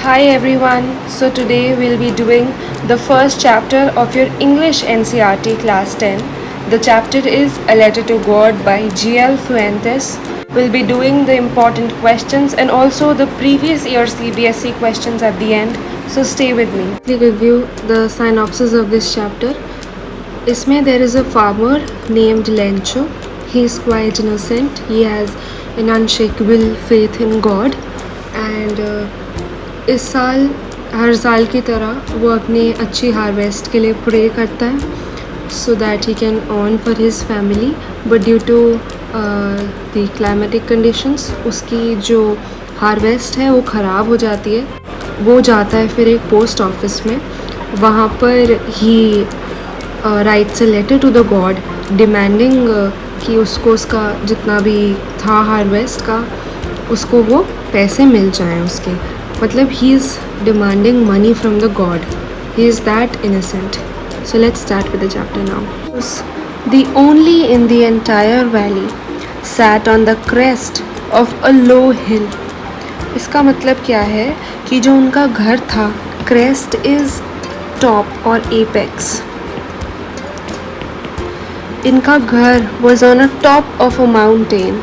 Hi everyone. So today we'll be doing the first chapter of your English NCERT class 10. The chapter is A Letter to God by G.L. Fuentes. We'll be doing the important questions and also the previous year CBSE questions at the end. So stay with me. We'll review the synopsis of this chapter. इसमें there is a farmer named Lencho. He is quite innocent. He has an unshakable faith in God and इस साल हर साल की तरह वो अपने अच्छी harvest के लिए प्रे करता है so that he can earn for his family but due to the climatic conditions उसकी जो हार्वेस्ट है वो ख़राब हो जाती है। वो जाता है फिर एक पोस्ट ऑफिस में, वहाँ पर he writes a letter to the God demanding कि उसको उसका जितना भी था हार्वेस्ट का उसको वो पैसे मिल जाएं उसके, मतलब he is demanding money from the God. He is that innocent. So let's start with the chapter now. The only in the entire valley sat on the crest of a low hill. इसका मतलब क्या है कि जो उनका घर था, crest is top or apex. इनका घर was on a top of a mountain.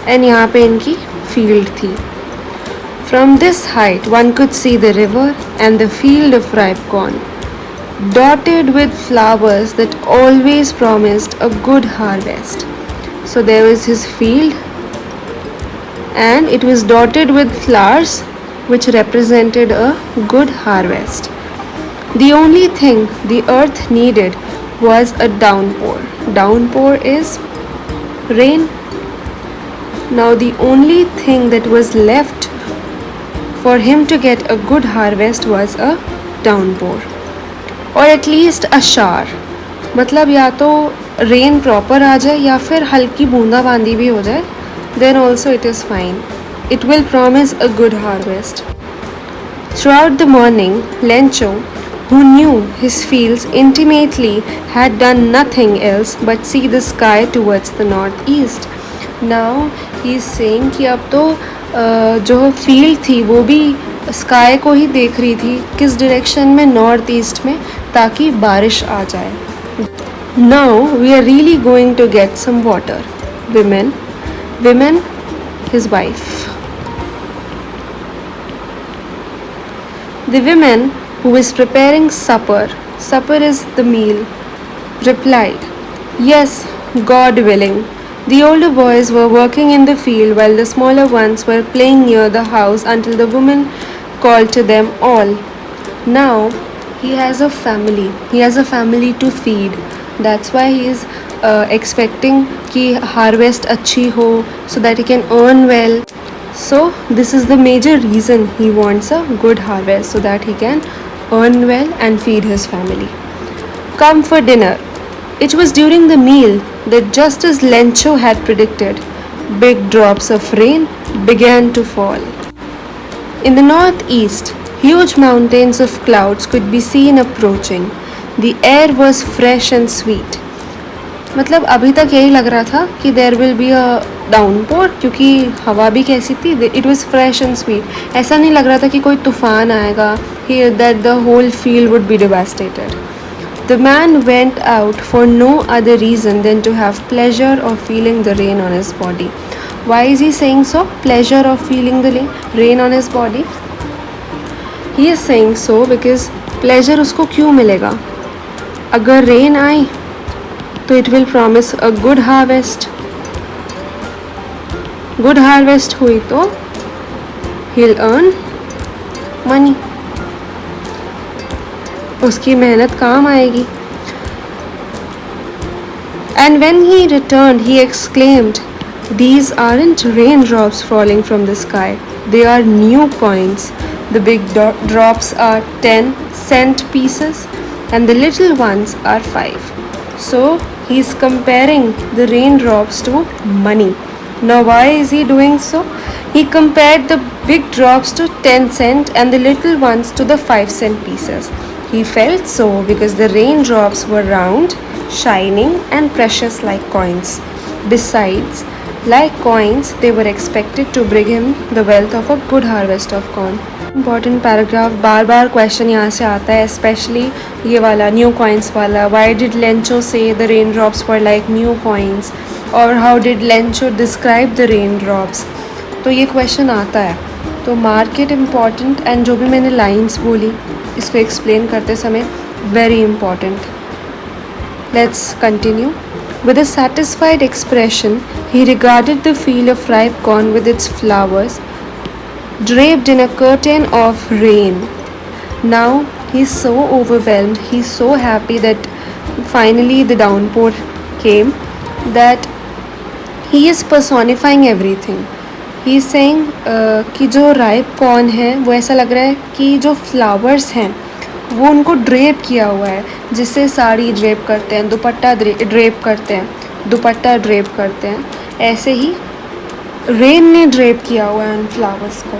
And यहाँ पे इनकी फील्ड थी. From this height one could see the river and the field of ripe corn dotted with flowers that always promised a good harvest. So there was his field and it was dotted with flowers which represented a good harvest. The only thing the earth needed was a downpour. Downpour is rain. Now the only thing that was left for him to get a good harvest was a downpour or at least a shower. मतलब या तो rain proper आ जाए या फिर हल्की बूंदाबांदी भी हो जाए, then also it is fine. It will promise a good harvest. Throughout the morning, Lencho, who knew his fields intimately, had done nothing else but see the sky towards the northeast. Now he is saying कि अब तो जो field थी वो भी sky को ही देख रही थी, किस डायरेक्शन में, नॉर्थ ईस्ट में, ताकि बारिश आ जाए. Now we are really going to get some water. Women his wife. The women who is preparing supper is the meal, replied, "Yes, God willing." The older boys were working in the field while the smaller ones were playing near the house until the woman called to them all. Now he has a family. He has a family to feed. That's why he is expecting कि harvest अच्छी हो so that he can earn well. So this is the major reason he wants a good harvest so that he can earn well and feed his family. Come for dinner. It was during the meal that, just as Lencho had predicted, big drops of rain began to fall. In the northeast, huge mountains of clouds could be seen approaching. The air was fresh and sweet. मतलब अभी तक यही लग रहा था कि there will be a downpour क्योंकि हवा भी कैसी थी, it was fresh and sweet. ऐसा नहीं लग रहा था कि कोई तूफान आएगा, that the whole field would be devastated. The man went out for no other reason than to have pleasure of feeling the rain on his body. Why is he saying so? Pleasure of feeling the rain on his body? He is saying so because pleasure उसको क्यों मिलेगा? अगर rain आए तो it will promise a good harvest. Good harvest हुई तो he'll earn money. उसकी मेहनत काम आएगी. And when he returned, he exclaimed, "These aren't raindrops falling from the sky. They are new coins. The big drops are 10-cent pieces and the little ones are 5." So he's comparing the raindrops to money. Now why is he doing so? He compared the big drops to 10 cent and the little ones to the 5-cent pieces. He felt so because the raindrops were round, shining and precious like coins. Besides, Like coins, they were expected to bring him the wealth of a good harvest of corn. Important paragraph, बार बार question यहाँ से आता है, specially ये वाला new coins वाला. Why did Lencho say the rain drops were like new coins, और how did Lencho describe the rain drops. तो ये क्वेश्चन आता है. तो मार्केट इम्पॉर्टेंट, एंड जो भी मैंने लाइन्स बोली इसको एक्सप्लेन करते समय very important. Let's continue. With a satisfied expression, he regarded the field of ripe corn with its flowers, draped in a curtain of rain. Now he's so overwhelmed, he's so happy that finally the downpour came, that he is personifying everything. He is saying कि जो ripe corn है वो ऐसा लग रहा है कि जो flowers हैं वो उनको ड्रेप किया हुआ है, जिससे साड़ी ड्रेप करते हैं, दुपट्टा ड्रेप करते हैं, दुपट्टा ड्रेप करते हैं, ऐसे ही रेन ने ड्रेप किया हुआ है उन फ्लावर्स को.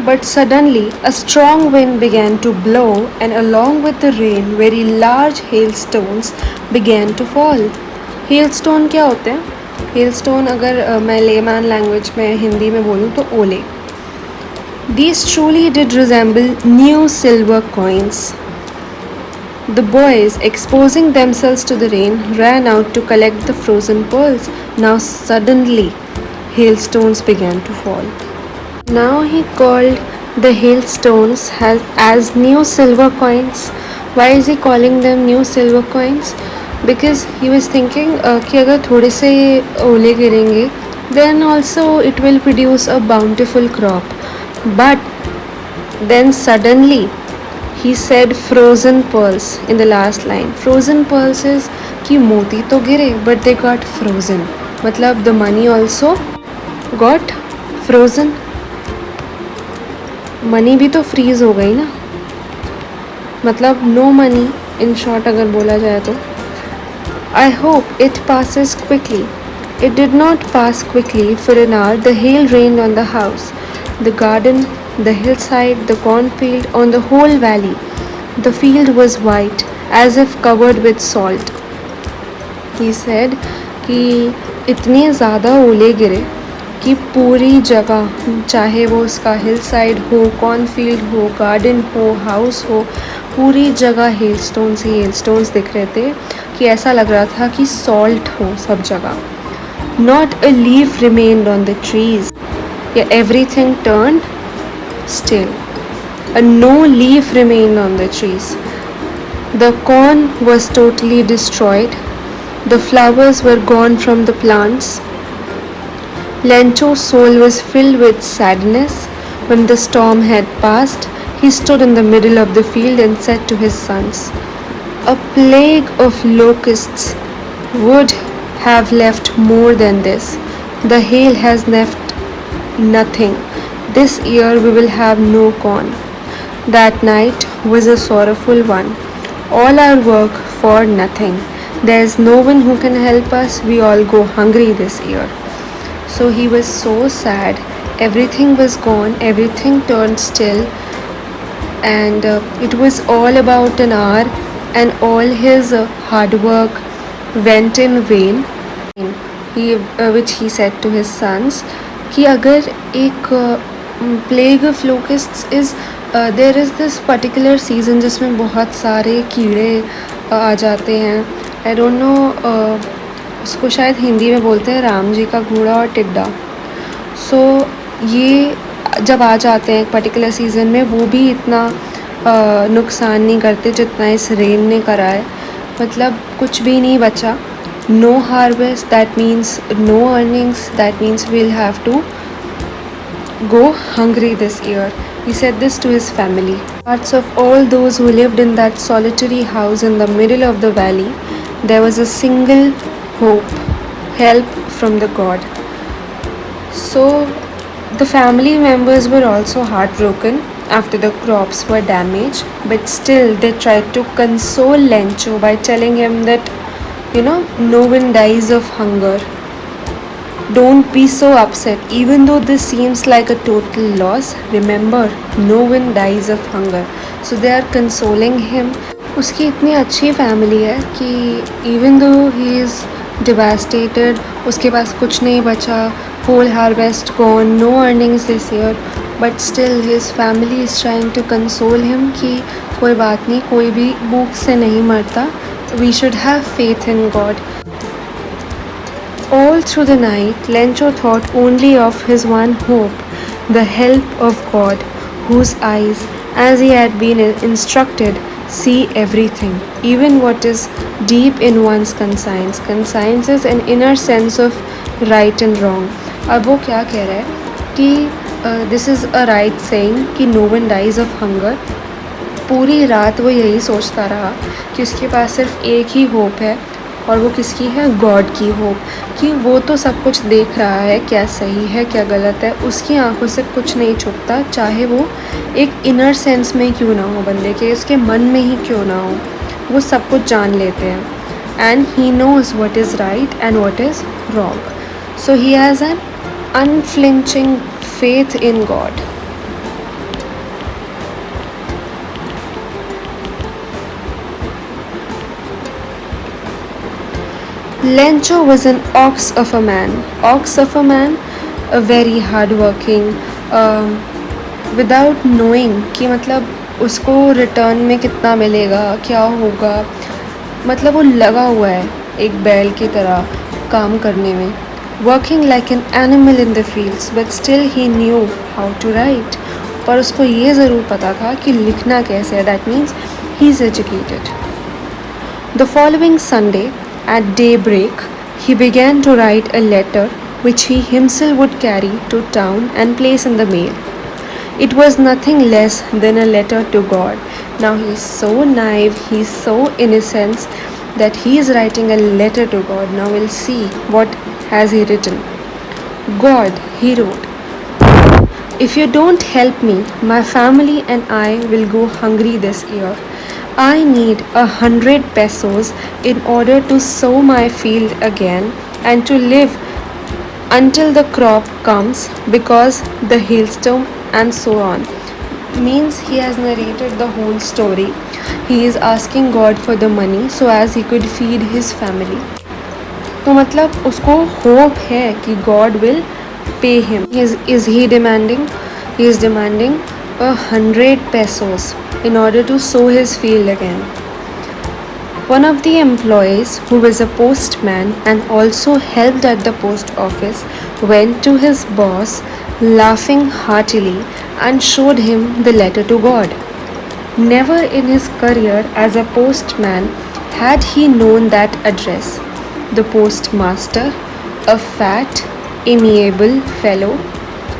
But suddenly a strong wind began to blow, and along with the rain very large hail stones began to fall. Hail stone क्या होते हैं? हेल स्टोन अगर मैं लेमैन लैंग्वेज में हिंदी में बोलूँ तो ओले. These truly did resemble new silver coins. The boys, exposing themselves to the rain, ran out to collect the frozen pearls. Now suddenly, hailstones began to fall. Now he called the hailstones as new silver coins. Why is he calling them new silver coins? Because he was thinking कि अगर थोड़े से ओले गिरेंगे, then also it will produce a bountiful crop. But then suddenly he said frozen pearls in the last line. Frozen pearls is कि मोती तो गिरे but they got frozen. मतलब the money also got frozen. Money भी तो freeze हो गई ना, मतलब no money in short अगर बोला जाए तो. I hope it passes quickly. It did not pass quickly. For an hour the hail rained on the house, the garden, the hillside, the cornfield, on the whole valley. The field was white, as if covered with salt. He said कि इतने ज़्यादा ओले गिरे कि पूरी जगह, चाहे वो उसका हिल साइड हो, कॉर्नफील्ड हो, गार्डन हो, हाउस हो, पूरी जगह हेल स्टोन्स दिख रहे थे कि ऐसा लग रहा था कि सॉल्ट हो सब जगह. Not a leaf remained on the trees. Yeah, everything turned still. No leaf remained on the trees. The corn was totally destroyed. The flowers were gone from the plants. Lencho's soul was filled with sadness. When the storm had passed, he stood in the middle of the field and said to his sons, "A plague of locusts would have left more than this. The hail has left nothing. This year we will have no corn." That night was a sorrowful one. All our work for nothing. There is no one who can help us. We all go hungry this year. So he was so sad. Everything was gone. Everything turned still. And it was all about an hour. And all his hard work went in vain. Which he said to his sons कि अगर एक plague of locusts is there is this particular season जिसमें बहुत सारे कीड़े आ जाते हैं. I don't know उसको शायद हिंदी में बोलते हैं राम जी का घोड़ा और टिड्डा. So ये जब आ जाते हैं एक पर्टिकुलर सीज़न में, वो भी इतना नुकसान नहीं करते जितना इस रेन ने करा है. मतलब कुछ भी नहीं बचा. No harvest, that means no earnings, that means we'll have to go hungry this year. He said this to his family. Hearts of all those who lived in that solitary house in the middle of the valley, there was a single hope, help from the God. So the family members were also heartbroken after the crops were damaged, but still they tried to console Lencho by telling him that, no one dies of hunger. Don't be so upset. Even though this seems like a total loss, remember, no one dies of hunger. So they are consoling him. उसकी इतनी अच्छी family है कि even though he is devastated, उसके पास कुछ नहीं बचा, whole harvest gone, no earnings this year, but still his family is trying to console him कि कोई बात नहीं, कोई भी भूख से नहीं मरता. We should have faith in God. All through the night, Lencho thought only of his one hope, the help of God, whose eyes, as he had been instructed, see everything, even what is deep in one's conscience. Conscience is an inner sense of right and wrong. अब वो क्या कह रहा है कि this is a right saying कि no one dies of hunger. पूरी रात वो यही सोचता रहा कि उसके पास सिर्फ एक ही होप है, और वो किसकी है? गॉड की होप. कि वो तो सब कुछ देख रहा है, क्या सही है क्या गलत है, उसकी आंखों से कुछ नहीं छुपता, चाहे वो एक इनर सेंस में क्यों ना हो, बंदे के उसके मन में ही क्यों ना हो, वो सब कुछ जान लेते हैं. And he knows what is right and what is wrong. So he has an unflinching faith in God. Lencho was an ox of a man. Ox of a man, a very hard-working, without knowing कि मतलब उसको return में कितना मिलेगा, क्या होगा, मतलब वो लगा हुआ है एक बैल की तरह काम करने में. Working like an animal in the fields, but still he knew how to write. पर उसको ये ज़रूर पता था कि लिखना कैसे है. That means he is educated. The following Sunday, at daybreak, he began to write a letter which he himself would carry to town and place in the mail. It was nothing less than a letter to God. Now he is so naive, he is so innocent that he is writing a letter to God. Now we'll see what has he written. God, he wrote, if you don't help me, my family and I will go hungry this year. I need 100 pesos in order to sow my field again and to live until the crop comes because the hailstorm, and so on. Means he has narrated the whole story. He is asking God for the money so as he could feed his family. तो मतलब उसको hope है कि God will pay him. Is he demanding? He is demanding 100 pesos in order to sow his field again. One of the employees, who was a postman and also helped at the post office, went to his boss laughing heartily and showed him the letter to God. Never in his career as a postman had he known that address. The postmaster, a fat, amiable fellow,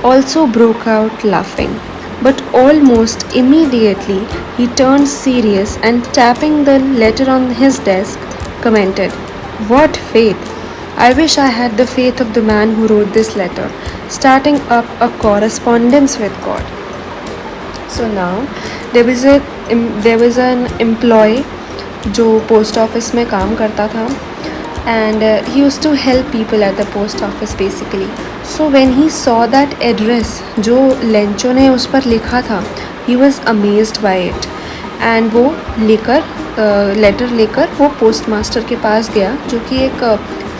also broke out laughing. But almost immediately he turned serious and tapping the letter on his desk, commented, "What faith! I wish I had the faith of the man who wrote this letter, starting up a correspondence with God." So now there was an employee जो post office में काम करता था, and he used to help people at the post office basically. So when he saw that address जो Lencho ने उस पर लिखा था, he was amazed by it, and वो लेटर लेकर वो पोस्ट मास्टर के पास गया, जो कि एक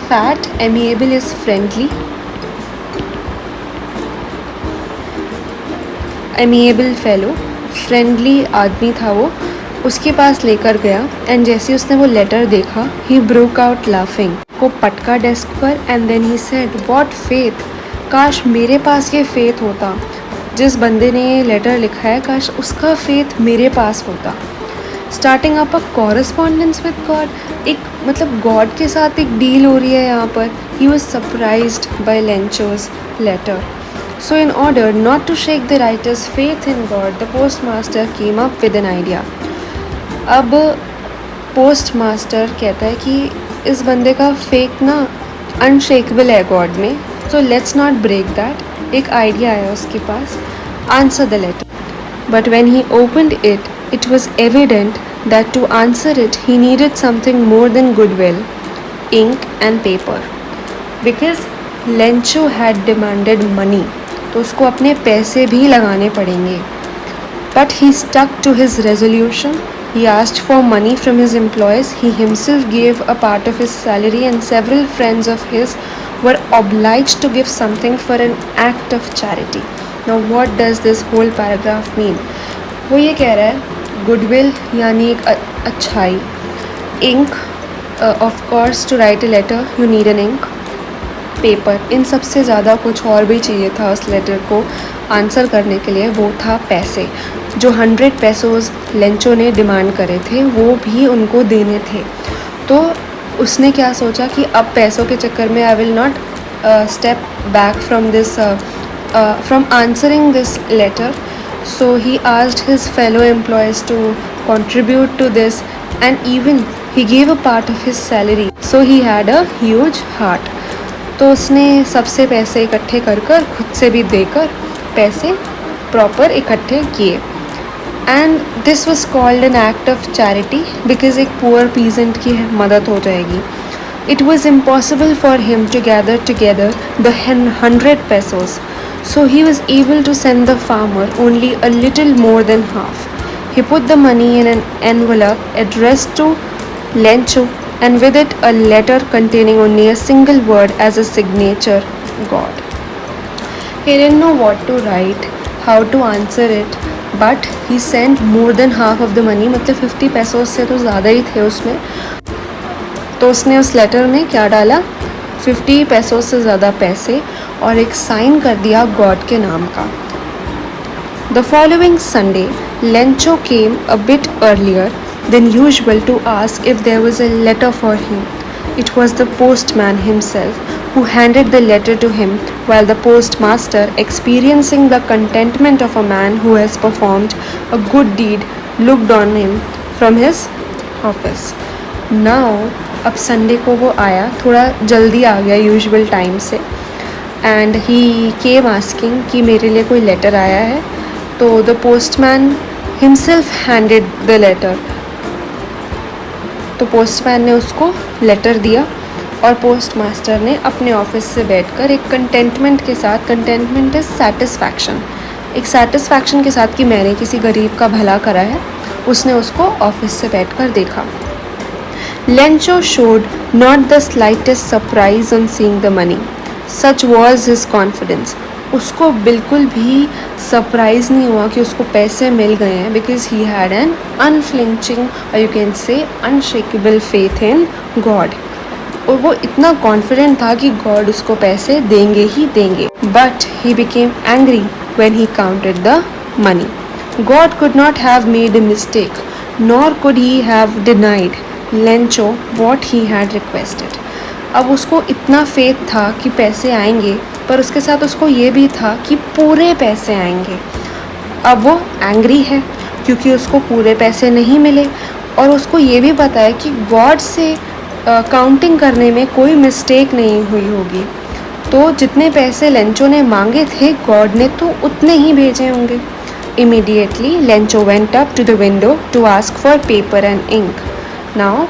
fat, amiable is friendly, amiable fellow, friendly आदमी था वो. उसके पास लेकर गया, एंड जैसे उसने वो लेटर देखा, ही ब्रोक आउट लाफिंग, को पटका डेस्क पर, and then he said, what faith! काश मेरे पास ये फेथ होता. जिस बंदे ने ये लेटर लिखा है, काश उसका फेथ मेरे पास होता. Starting up a correspondence with God, एक मतलब गॉड के साथ एक डील हो रही है यहाँ पर. He was surprised by Lencho's letter. So in order not to shake the writer's faith in God, the postmaster came up with an idea. अब पोस्ट मास्टर कहता है कि इस बंदे का फेथ ना अनशेकेबल है गॉड में, तो लेट्स नॉट ब्रेक दैट. एक आइडिया आया उसके पास, answer the letter. But when he opened it, it was evident that to answer it he needed something more than goodwill, ink and paper. Because Lencho had demanded money, तो उसको अपने पैसे भी लगाने पड़ेंगे. But he stuck to his resolution He asked for money from his employees. He himself gave a part of his salary, and several friends of his were obliged to give something for an act of charity. Now, what does this whole paragraph mean? वो ये कह रहा है goodwill यानी एक अच्छाई, ink of course to write a letter you need an ink, paper, इन सबसे ज़्यादा कुछ और भी चाहिए था उस लेटर को आंसर करने के लिए, वो था पैसे। जो 100 पेसोज लेंचो ने डिमांड करे थे वो भी उनको देने थे। तो उसने क्या सोचा कि अब पैसों के चक्कर में I will not step back from answering this letter, so he asked his fellow employees to contribute to this, and even he gave a part of his salary, so he had a huge heart. तो उसने सबसे पैसे इकट्ठे कर कर खुद से भी देकर पैसे प्रॉपर इकट्ठे किए। And this was called an act of charity because एक पुअर पीजेंट की मदद हो जाएगी। It was impossible for him to gather together the 100 pesos, so he was able to send the farmer only a little more than half. He put the money in an envelope addressed to Lencho, and with it a letter containing only a single word as a signature, God. He didn't know what to write, how to answer it, but he sent more than half of the money, मतलब 50 pesos से तो ज़्यादा ही थे उसमें। तो उसने उस letter में क्या डाला, 50 pesos से ज़्यादा पैसे और एक साइन कर दिया गॉड के नाम का। The following Sunday, Lencho came a bit earlier than usual to ask if there was a letter for him. It was the postman himself who handed the letter to him, while the postmaster, experiencing the contentment of a man who has performed a good deed, looked on him from his office. Now, अब Sunday को वो आया, थोड़ा जल्दी आ गया usual time से, and he came asking कि मेरे लिए कोई लेटर आया है। तो the postman himself handed the letter, तो पोस्टमैन ने उसको लेटर दिया और पोस्ट मास्टर ने अपने ऑफिस से बैठकर एक कंटेंटमेंट के साथ, कंटेंटमेंट इज सेटिस्फैक्शन, एक सेटिस्फैक्शन के साथ कि मैंने किसी गरीब का भला करा है, उसने उसको ऑफिस से बैठकर देखा। Lencho showed not the slightest surprise on seeing the money. Such was his confidence. उसको बिल्कुल भी सरप्राइज़ नहीं हुआ कि उसको पैसे मिल गए हैं, because he had an unflinching और you can say unshakeable faith in God. और वो इतना कॉन्फिडेंट था कि गॉड उसको पैसे देंगे ही देंगे। But he became angry when he counted the money. God could not have made a mistake, nor could he have denied Lencho what he had requested. अब उसको इतना फेथ था कि पैसे आएंगे, पर उसके साथ उसको ये भी था कि पूरे पैसे आएंगे। अब वो एंग्री है क्योंकि उसको पूरे पैसे नहीं मिले, और उसको ये भी पता है कि गॉड से काउंटिंग करने में कोई मिस्टेक नहीं हुई होगी। तो जितने पैसे लेंचो ने मांगे थे, गॉड ने तो उतने ही भेजे होंगे। Immediately, Lencho went up to the window to ask for paper and ink. Now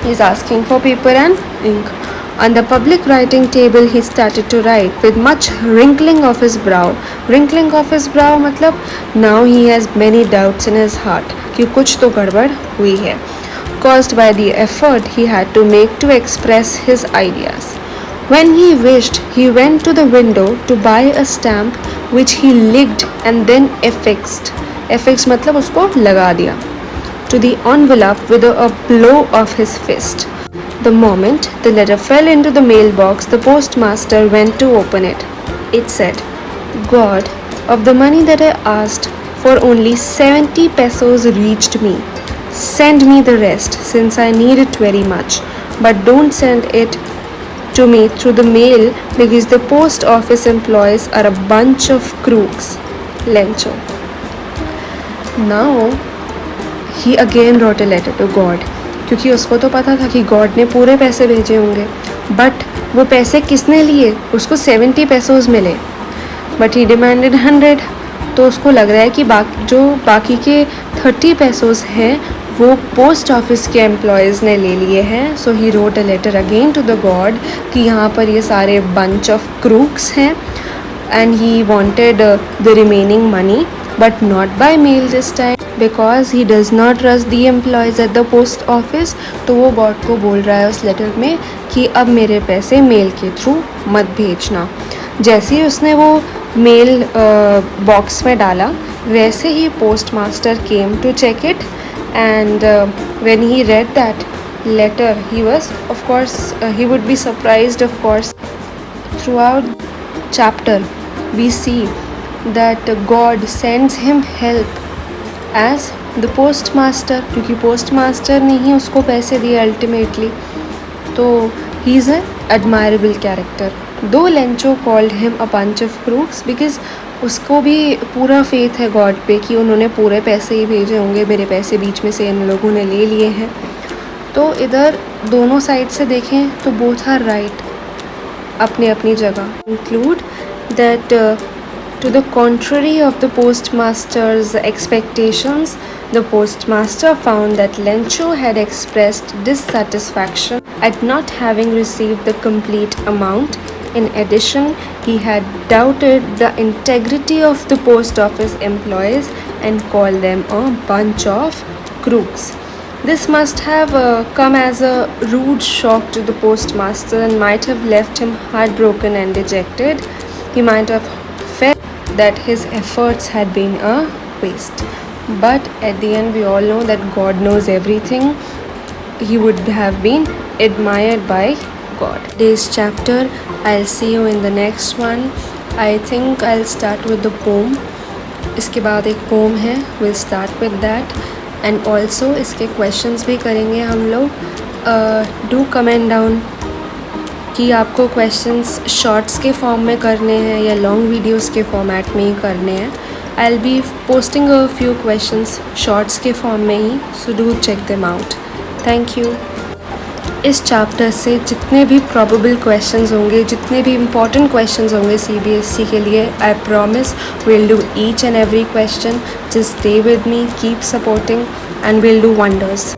he is asking for paper and ink. On the public writing table he started to write with much wrinkling of his brow. Wrinkling of his brow मतलब now he has many doubts in his heart कि कुछ तो गड़बड़ हुई है, caused by the effort he had to make to express his ideas. When he wished, he went to the window to buy a stamp which he licked and then affixed. Affixed मतलब उसको लगा दिया to the envelope with a blow of his fist. The moment the letter fell into the mailbox, the postmaster went to open it. It said, God, of the money that I asked for, only 70 pesos reached me. Send me the rest, since I need it very much. But don't send it to me through the mail, because the post office employees are a bunch of crooks. Lencho. Now, he again wrote a letter to God, क्योंकि उसको तो पता था कि God ने पूरे पैसे भेजे होंगे, बट वो पैसे किसने लिए, उसको 70 pesos मिले, बट ही डिमांडेड 100। तो उसको लग रहा है कि बाकी के 30 pesos हैं वो पोस्ट ऑफिस के एम्प्लॉयज़ ने ले लिए हैं। So he wrote a letter again to the God कि यहाँ पर ये सारे बंच ऑफ क्रूक्स हैं, and he wanted the remaining money but not by mail this time because he does not trust the employees at the post office. तो वो God को बोल रहा है उस लेटर में कि अब मेरे पैसे मेल के थ्रू मत भेजना. जैसे ही उसने वो मेल बॉक्स में डाला वैसे ही postmaster came to check it and when he read that letter he was of course he would be surprised. Of course throughout chapter we see that God sends him help as the postmaster क्योंकि postmaster ने ही उसको पैसे दिए ultimately. तो he is an admirable character. Though Lencho called him a bunch of crooks because उसको भी पूरा faith है गॉड पे कि उन्होंने पूरे पैसे ही भेजे होंगे, मेरे पैसे बीच में से इन लोगों ने ले लिए हैं. तो इधर दोनों साइड से देखें तो बोथ आर राइट अपनी अपनी जगह. Include that to the contrary of the postmaster's expectations the postmaster found that Lencho had expressed dissatisfaction at not having received the complete amount. In addition, he had doubted the integrity of the post office employees and called them a bunch of crooks. This must have come as a rude shock to the postmaster and might have left him heartbroken and dejected. He might have felt that his efforts had been a waste. But at the end we all know that God knows everything. He would have been admired by God. Today's chapter, I'll see you in the next one. I think I'll start with the poem. इसके बाद एक poem है, we'll start with that. And also इसके questions भी करेंगे हम लोग. Do comment down कि आपको questions shorts के form में करने हैं या long videos के format में ही करने हैं. I'll be posting a few questions shorts के form में ही, so do check them out. Thank you. इस chapter से जितने भी probable questions होंगे, जितने भी important questions होंगे CBSE के लिए, I promise we'll do each and every question. Just stay with me, keep supporting, and we'll do wonders.